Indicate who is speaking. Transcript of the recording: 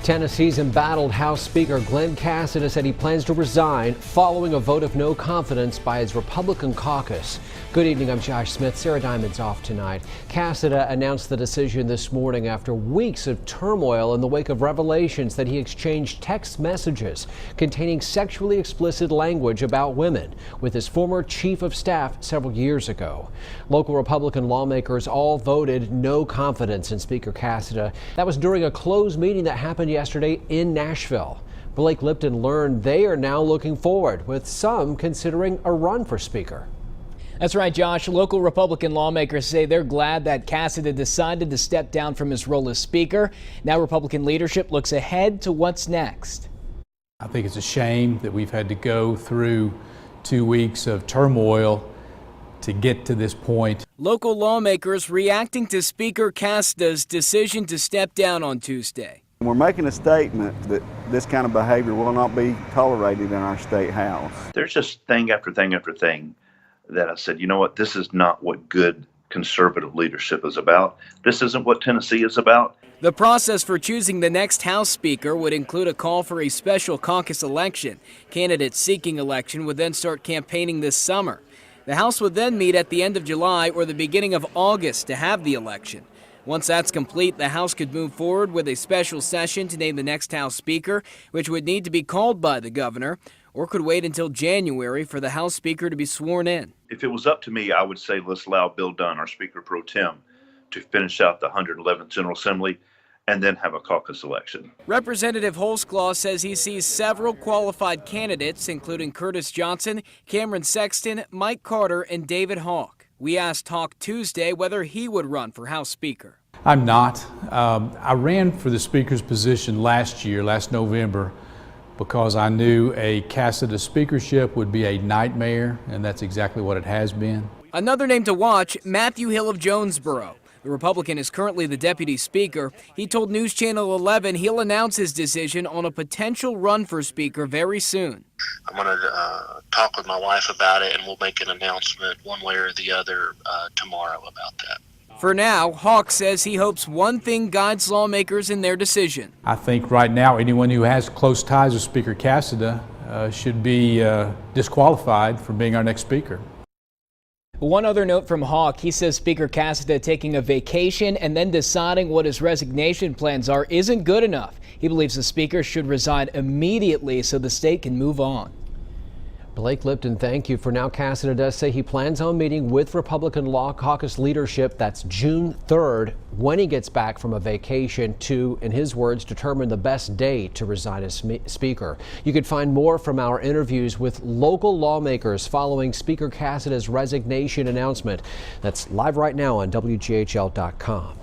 Speaker 1: Tennessee's embattled House Speaker Glenn Casada said he plans to resign following a vote of no confidence by his Republican caucus. Good evening, I'm Josh Smith. Sarah Diamond's off tonight. Casada announced the decision this morning after weeks of turmoil in the wake of revelations that he exchanged text messages containing sexually explicit language about women with his former chief of staff several years ago. Local Republican lawmakers all voted no confidence in Speaker Casada. That was during a closed meeting that happened yesterday in Nashville. Blake Lipton learned they are now looking forward, with some considering a run for Speaker.
Speaker 2: That's right, Josh. Local Republican lawmakers say they're glad that Casada decided to step down from his role as Speaker. Now Republican leadership looks ahead to what's next.
Speaker 3: I think it's a shame that we've had to go through 2 weeks of turmoil to get to this point.
Speaker 2: Local lawmakers reacting to Speaker Casada's decision to step down on Tuesday.
Speaker 4: We're making a statement that this kind of behavior will not be tolerated in our state house.
Speaker 5: There's just thing after thing after thing that I said, you know what, this is not what good conservative leadership is about. This isn't what Tennessee is about.
Speaker 2: The process for choosing the next House Speaker would include a call for a special caucus election. Candidates seeking election would then start campaigning this summer. The House would then meet at the end of July or the beginning of August to have the election. Once that's complete, the House could move forward with a special session to name the next House Speaker, which would need to be called by the governor, or could wait until January for the House Speaker to be sworn in.
Speaker 5: If it was up to me, I would say let's allow Bill Dunn, our Speaker pro tem, to finish out the 111th General Assembly and then have a caucus election.
Speaker 2: Representative Holsclaw says he sees several qualified candidates, including Curtis Johnson, Cameron Sexton, Mike Carter, and David Hawk. We asked Hawk Tuesday whether he would run for House Speaker.
Speaker 3: I'm not. I ran for the Speaker's position last November, because I knew a Casada speakership would be a nightmare, and that's exactly what it has been.
Speaker 2: Another name to watch, Matthew Hill of Jonesboro. The Republican is currently the deputy speaker. He told News Channel 11 he'll announce his decision on a potential run for Speaker very soon.
Speaker 6: I'm going to talk with my wife about it, and we'll make an announcement one way or the other tomorrow about that.
Speaker 2: For now, Hawk says he hopes one thing guides lawmakers in their decision.
Speaker 3: I think right now anyone who has close ties with Speaker Casada should be disqualified from being our next speaker.
Speaker 2: One other note from Hawk, he says Speaker Casada taking a vacation and then deciding what his resignation plans are isn't good enough. He believes the speaker should resign immediately so the state can move on.
Speaker 1: Blake Lipton, thank you. For now, Casada does say he plans on meeting with Republican Law Caucus leadership. That's June 3rd, when he gets back from a vacation to, in his words, determine the best day to resign as Speaker. You can find more from our interviews with local lawmakers following Speaker Casada's resignation announcement. That's live right now on WGHL.com.